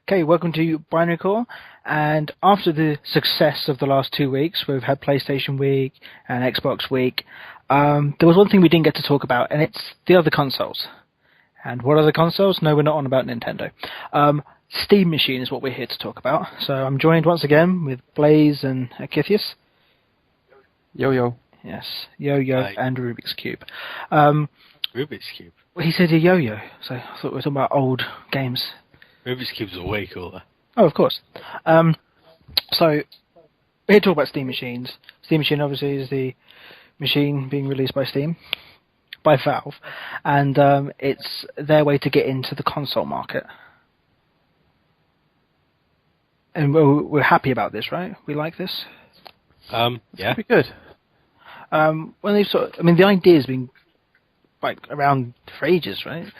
Okay, welcome to Binary Core. And after the success of the last 2 weeks, we've had PlayStation Week and Xbox Week. There was one thing we didn't get to talk about, and it's the other consoles. And what are the consoles? No, we're not on about Nintendo. Steam Machine is what we're here to talk about. So I'm joined once again with Blaze and Akithius. Yo-yo. Yes, Yo-Yo and Rubik's Cube. Rubik's Cube? Well, he said a yo-yo, so I thought we were talking about old games. Rubik's Cubes are way cooler. Oh, of course. So, we're here to talk about Steam Machines. Steam Machine, obviously, is the machine being released by Steam, by Valve, and it's their way to get into the console market. And we're happy about this, right? We like this? Yeah. Pretty good. When they the idea's been around for ages, right?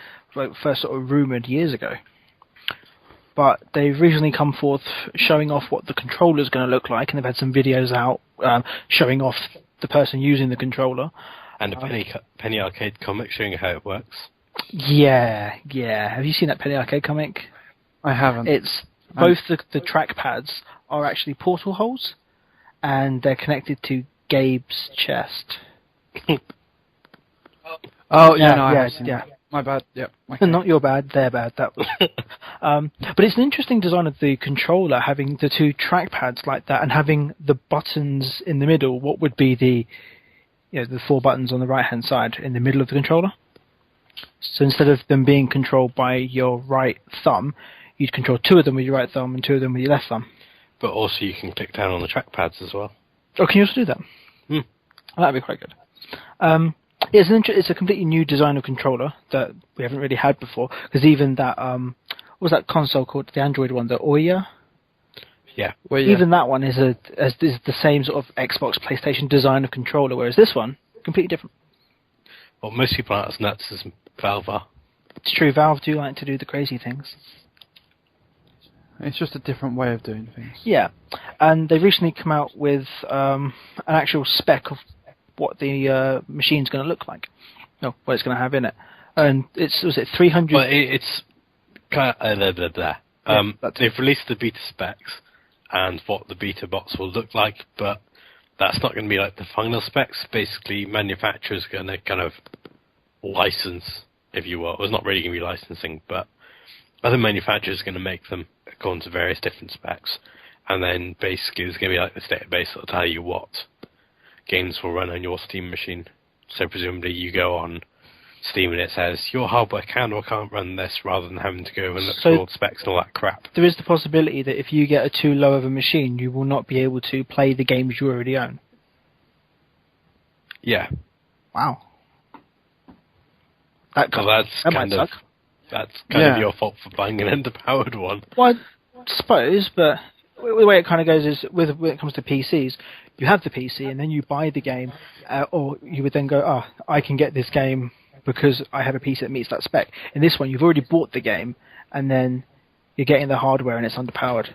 First sort of rumoured years ago. But they've recently come forth showing off what the controller's going to look like, and they've had some videos out showing off the person using the controller. And a Penny Arcade comic showing how it works. Yeah. Have you seen that Penny Arcade comic? I haven't. It's both the trackpads are actually portal holes, and they're connected to Gabe's chest. Yeah. My bad. Yep. Okay. Not your bad, their bad. That was. But it's an interesting design of the controller, having the two trackpads like that, and having the buttons in the middle. What would be the 4 buttons on the right hand side in the middle of the controller? So instead of them being controlled by your right thumb, you'd control 2 of them with your right thumb and 2 of them with your left thumb. But also you can click down on the trackpads as well. Oh, can you also do that? Hmm. Well, that'd be quite good. It's a completely new design of controller that we haven't really had before. Because even that, what was that console called? The Android one, the Ouya? Yeah. Well, yeah. Even that one is the same sort of Xbox, PlayStation design of controller, whereas this one, completely different. Well, most people aren't as nuts as Valve are. It's true, Valve do like to do the crazy things. It's just a different way of doing things. Yeah, and they've recently come out with an actual spec of what the machine's going to look like. No, what it's going to have in it. And was it 300... Well, it's kind of... they've released the beta specs and what the beta box will look like, but that's not going to be like the final specs. Basically, manufacturers are going to kind of license, if you will. Well, it's not really going to be licensing, but other manufacturers are going to make them according to various different specs. And then basically there's going to be like this database that will tell you what games will run on your Steam machine. So presumably you go on Steam and it says your hardware can or can't run this, rather than having to go and look for all the specs and all that crap. There is the possibility that if you get a too low of a machine, you will not be able to play the games you already own. Yeah. Wow. That's kind of your fault for buying an underpowered one. Well, I suppose, but the way it kind of goes is when it comes to PCs, you have the PC and then you buy the game, or you would then go, I can get this game because I have a PC that meets that spec. In this one, you've already bought the game, and then you're getting the hardware and it's underpowered.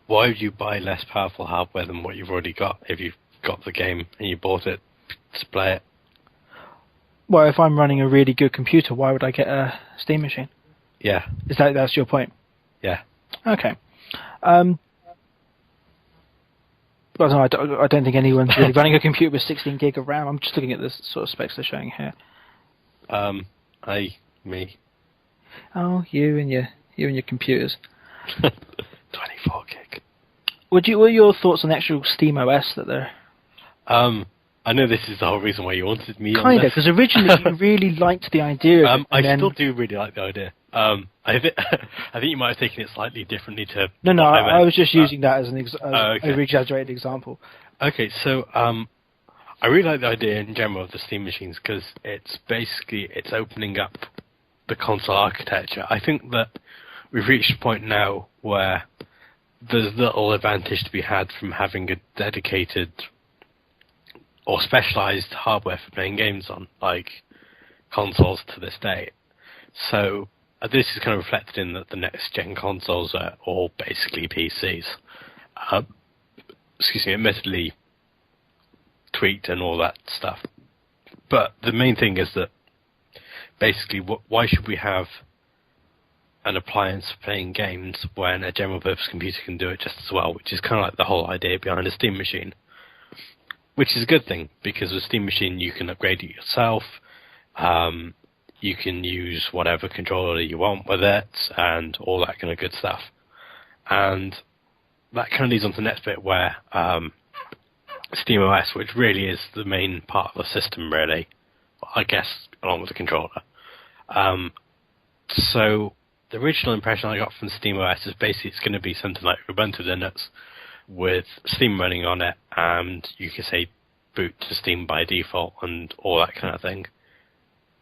Why would you buy less powerful hardware than what you've already got if you've got the game and you bought it to play it? Well, if I'm running a really good computer, why would I get a Steam machine? Yeah. That's your point? Yeah. Okay. Well, no, I don't think anyone's really running a computer with 16 gig of RAM. I'm just looking at the sort of specs they're showing here. Me. Oh, you and your computers. 24 gig. What are your thoughts on the actual Steam OS that they're... I know this is the whole reason why you wanted me on this. Kind of, because originally you really liked the idea of it. I still do really like the idea. I think you might have taken it slightly differently to... No, I was just using that as an exaggerated example. Okay, so I really like the idea in general of the Steam machines, because it's opening up the console architecture. I think that we've reached a point now where there's little advantage to be had from having a dedicated or specialized hardware for playing games on, like consoles to this day. So this is kind of reflected in that the next gen consoles are all basically PCs. Admittedly tweaked and all that stuff. But the main thing is that basically, why should we have an appliance for playing games when a general purpose computer can do it just as well, which is kind of like the whole idea behind a Steam machine. Which is a good thing, because with Steam Machine you can upgrade it yourself, you can use whatever controller you want with it, and all that kind of good stuff. And that kind of leads on to the next bit where SteamOS, which really is the main part of the system, really, I guess, along with the controller. So the original impression I got from SteamOS is basically it's going to be something like Ubuntu Linux, with Steam running on it, and you can say boot to Steam by default and all that kind of thing,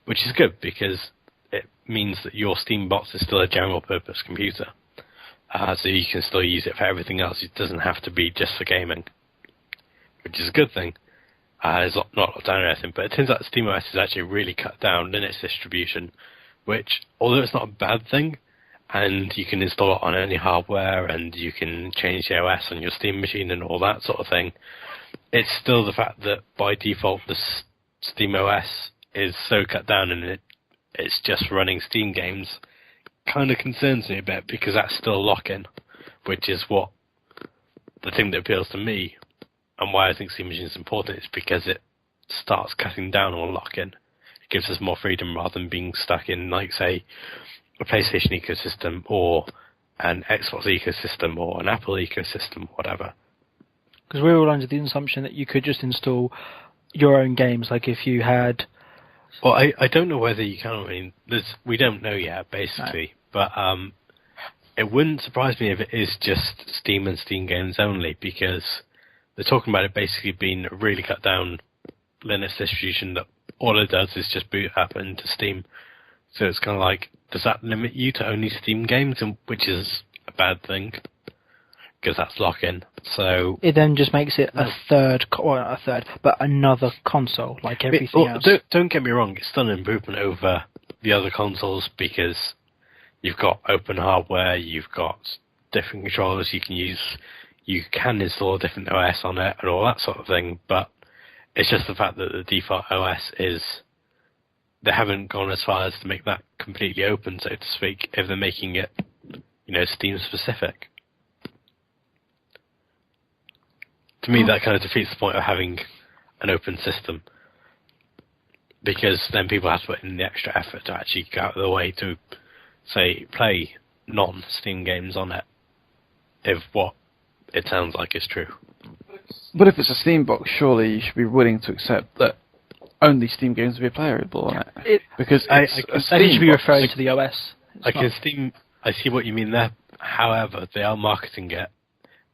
which is good because it means that your Steam box is still a general purpose computer, so you can still use it for everything else. It doesn't have to be just for gaming, which is a good thing. It's not locked down or anything, but it turns out SteamOS has actually really cut down Linux distribution, which, although it's not a bad thing, and you can install it on any hardware, and you can change the OS on your Steam machine and all that sort of thing, it's still the fact that by default the Steam OS is so cut down and it's just running Steam games kind of concerns me a bit, because that's still lock-in, which is what the thing that appeals to me, and why I think Steam Machine is important, is because it starts cutting down on lock-in. It gives us more freedom rather than being stuck in, like, say, a PlayStation ecosystem or an Xbox ecosystem or an Apple ecosystem, whatever. Because we're all under the assumption that you could just install your own games, like if you had... Well, I don't know whether you can. I mean, we don't know yet, basically. No. But it wouldn't surprise me if it is just Steam and Steam games only, because they're talking about it basically being a really cut down Linux distribution that all it does is just boot up into Steam. So it's kind of like, does that limit you to only Steam games, which is a bad thing, because that's lock-in. So it then just makes it another console, like everything else. Don't get me wrong, it's still an improvement over the other consoles, because you've got open hardware, you've got different controllers you can use, you can install a different OS on it and all that sort of thing, but it's just the fact that the default OS is... They haven't gone as far as to make that completely open, so to speak, if they're making it, Steam specific. To me, that kind of defeats the point of having an open system, because then people have to put in the extra effort to actually go out of the way to, say, play non-Steam games on it, if what it sounds like is true. But if it's a Steam box, surely you should be willing to accept that only Steam games will be playable on it. Because I think you should be referring to the OS. Steam, I see what you mean there. However, they are marketing it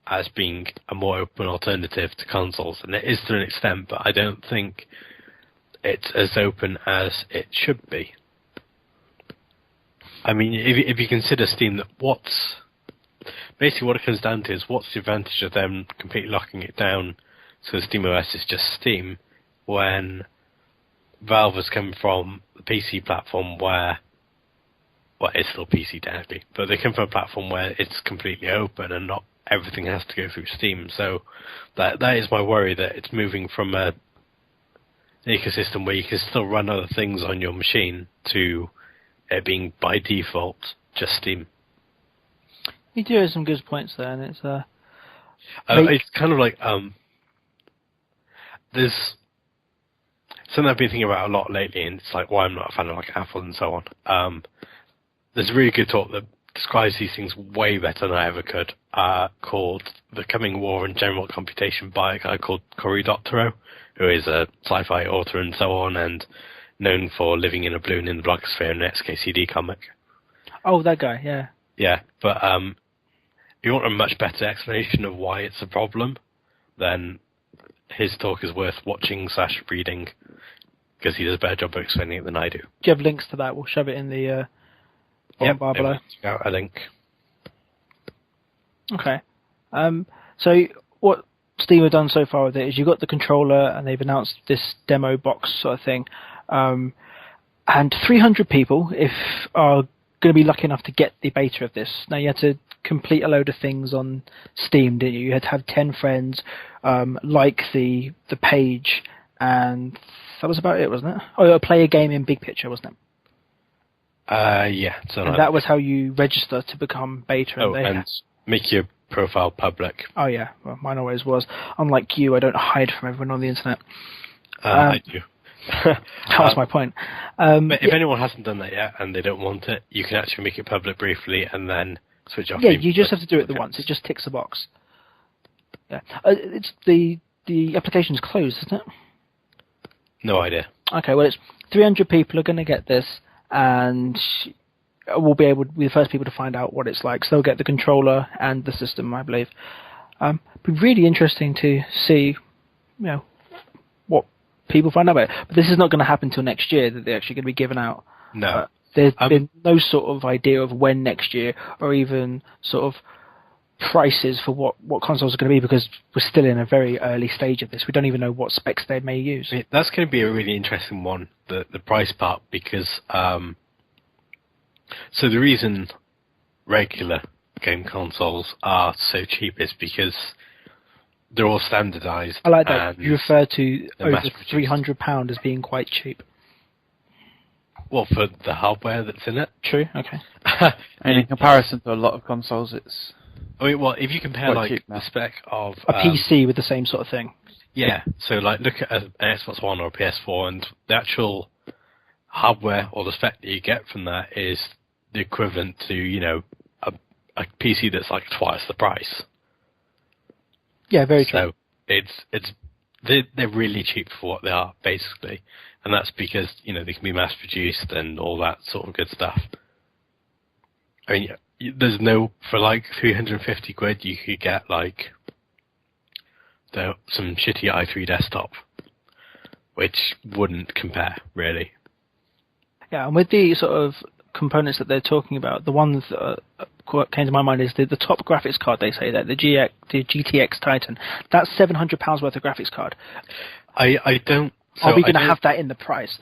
as being a more open alternative to consoles, and it is to an extent, but I don't think it's as open as it should be. I mean, if you consider Steam, basically what it comes down to is, what's the advantage of them completely locking it down so SteamOS is just Steam, when Valve has come from the PC platform where, well, it's still PC technically, but they come from a platform where it's completely open and not everything has to go through Steam. So that is my worry, that it's moving from an ecosystem where you can still run other things on your machine to it being by default just Steam. You do have some good points there, and it's it's kind of like there's something I've been thinking about a lot lately, and it's like why I'm not a fan of like Apple and so on. There's a really good talk that describes these things way better than I ever could, called The Coming War on General Computation, by a guy called Cory Doctorow, who is a sci-fi author and so on, and known for Living in a Balloon in the Blogosphere and an XKCD comic. Oh, that guy, yeah. Yeah, but if you want a much better explanation of why it's a problem, then his talk is worth watching / reading, because he does a better job of explaining it than I do. Do you have links to that? We'll shove it in the bar below. A link. Okay. So what Steam have done so far with it is you've got the controller, and they've announced this demo box sort of thing. And 300 people are going to be lucky enough to get the beta of this. Now, you had to complete a load of things on Steam, didn't you? You had to have 10 friends, like the page, and that was about it, wasn't it? Oh, play a game in big picture, wasn't it? Yeah. And that was how you register to become beta. And make your profile public. Oh yeah, well, mine always was. Unlike you, I don't hide from everyone on the internet. I do. That was my point. But if anyone hasn't done that yet and they don't want it, you can actually make it public briefly and then switch off. Yeah, you just have to do it once. It just ticks a box. Yeah, it's the application's closed, isn't it? No idea. Okay, well, it's 300 people are going to get this, and we'll be the first people to find out what it's like. So they'll get the controller and the system, I believe. Be really interesting to see, what people find out about it. But this is not going to happen until next year that they're actually going to be given out. No. There's been no sort of idea of when next year, or even sort of prices for what consoles are going to be, because we're still in a very early stage of this. We don't even know what specs they may use. That's going to be a really interesting one, the price part, because so the reason regular game consoles are so cheap is because they're all standardized. I like that you refer to over £300 as being quite cheap. Well, for the hardware that's in it. True. Okay. And in comparison to a lot of consoles, it's. If you compare the spec of a PC with the same sort of thing. Yeah. So look at an Xbox One or a PS4, and the actual hardware or the spec that you get from that is the equivalent to a PC that's like twice the price. Yeah, very true. So they're really cheap for what they are, basically, and that's because they can be mass produced and all that sort of good stuff. I mean, there's for like 350 quid you could get like some shitty i3 desktop, which wouldn't compare really. Yeah, and with the sort of components that they're talking about, the ones that came to my mind is the top graphics card. They say that the GTX Titan, that's £700 worth of graphics card. I don't. Are we going to have that in the price?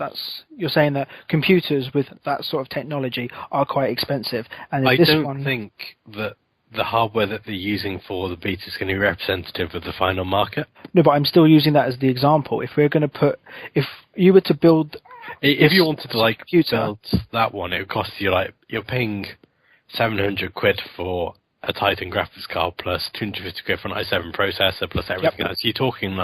You're saying that computers with that sort of technology are quite expensive, and I don't think that the hardware that they're using for the beta is going to be representative of the final market. No, but I'm still using that as the example. If you were to build, if you wanted to build that one, it would cost you you're paying 700 quid for a Titan graphics card plus 250 quid for an i7 processor plus everything else. You're talking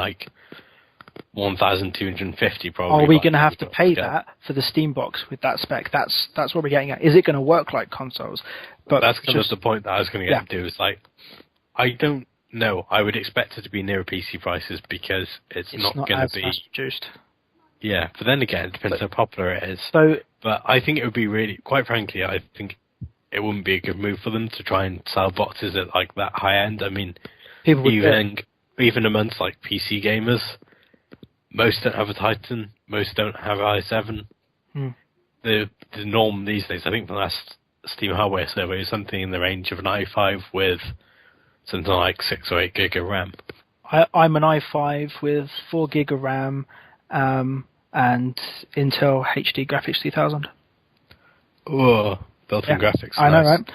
1,250 probably. Are we going to have to pay that for the Steam box with that spec? That's what we're getting at. Is it going to work like consoles? But that's kind of the point that I was going to get to. Is I don't know. I would expect it to be near PC prices because it's not going to be produced. Yeah, but then again, it depends how popular it is. So, but I think it would be really, quite frankly, I think it wouldn't be a good move for them to try and sell boxes at that high end. I mean, even amongst PC gamers. Most don't have a Titan. Most don't have i7. The norm these days, I think the last Steam hardware survey is something in the range of an i5 with something like 6 or 8 gig of RAM. I'm an i5 with 4 gig of RAM and Intel HD Graphics 2000. Oh, built-in graphics. I know, right?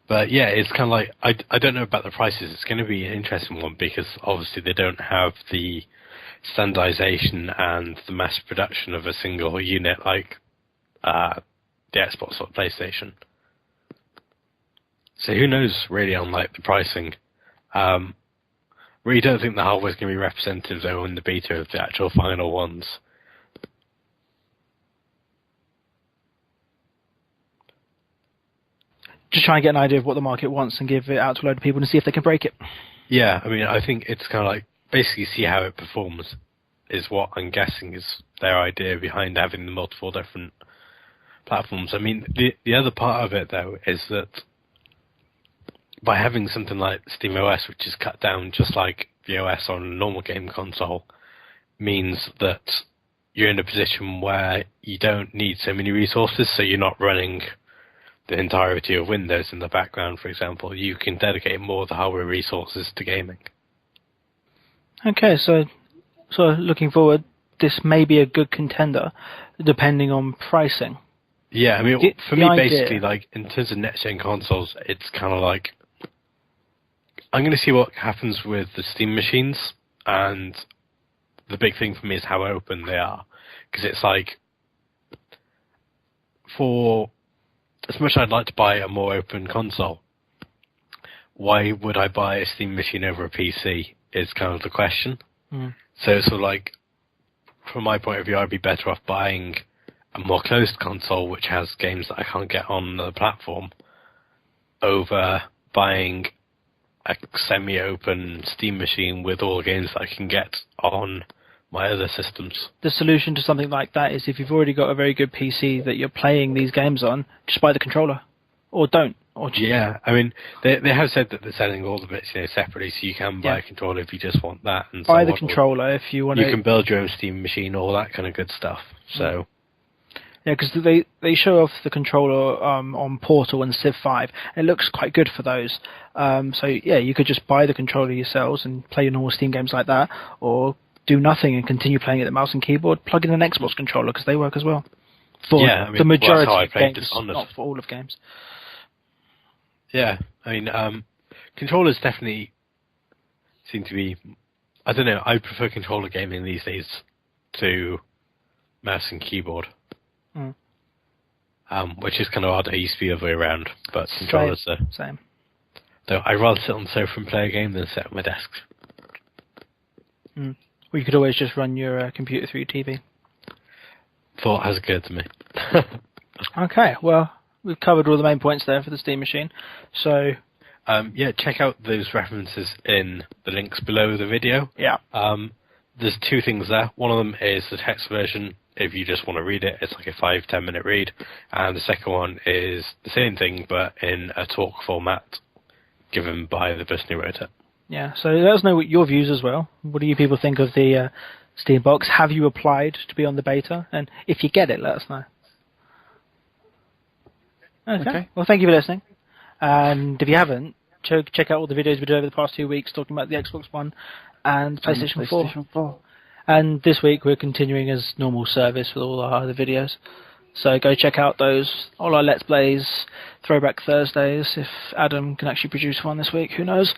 But yeah, it's kind of I don't know about the prices. It's going to be an interesting one because obviously they don't have the standardization and the mass production of a single unit like the Xbox or PlayStation. So who knows really on the pricing. Really don't think the hardware is going to be representative though in the beta of the actual final ones. Just try and get an idea of what the market wants and give it out to a load of people and see if they can break it. Yeah, I mean, I think it's kind of basically see how it performs is what I'm guessing is their idea behind having the multiple different platforms. I mean, the other part of it, though, is that by having something like SteamOS, which is cut down just like the OS on a normal game console, means that you're in a position where you don't need so many resources, so you're not running the entirety of Windows in the background, for example. You can dedicate more of the hardware resources to gaming. Okay, so looking forward, this may be a good contender, depending on pricing. Yeah, I mean, for me, basically, in terms of next-gen consoles, it's kind of I'm going to see what happens with the Steam machines, and the big thing for me is how open they are. Because it's for as much as I'd like to buy a more open console, why would I buy a Steam machine over a PC is kind of the question. So it's sort of like, from my point of view, I'd be better off buying a more closed console which has games that I can't get on the platform over buying a semi-open Steam machine with all the games that I can get on my other systems. The solution to something like that is if you've already got a very good PC that you're playing these games on, just buy the controller. Or don't. Yeah, I mean, they have said that they're selling all the bits separately, so you can buy a controller if you just want that. And buy the controller if you want to. You can build your own Steam machine, all that kind of good stuff. So. Yeah, because they show off the controller on Portal and Civ 5. It looks quite good for those. So yeah, you could just buy the controller yourselves and play your normal Steam games like that, or do nothing and continue playing at the mouse and keyboard. Plug in an Xbox controller because they work as well. For the majority of games, not for all of games. Yeah, I mean, controllers definitely seem to be. I don't know. I prefer controller gaming these days to mouse and keyboard. Which is kind of odd. I used to be the other way around, but controllers are same. Though I'd rather sit on the sofa and play a game than sit at my desk. Well, you could always just run your computer through your TV. Thought has occurred to me. Okay, well, we've covered all the main points there for the Steam machine. So, check out those references in the links below the video. Yeah. There's two things there. One of them is the text version. If you just want to read it, it's like a 5-10 minute read. And the second one is the same thing, but in a talk format given by the person who wrote it. Yeah, so let us know what your views as well. What do you people think of the Steam box? Have you applied to be on the beta? And if you get it, let us know. Okay. Well, thank you for listening. And if you haven't, check out all the videos we did over the past 2 weeks talking about the Xbox One and PlayStation 4. And this week we're continuing as normal service with all our other videos. So go check out those, all our Let's Plays, Throwback Thursdays, if Adam can actually produce one this week, who knows.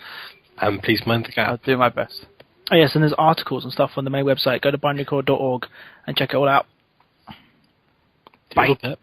And please mind the gap. I'll do my best. Oh yes, and there's articles and stuff on the main website. Go to binaryrecord.org and check it all out. Bye. Pip.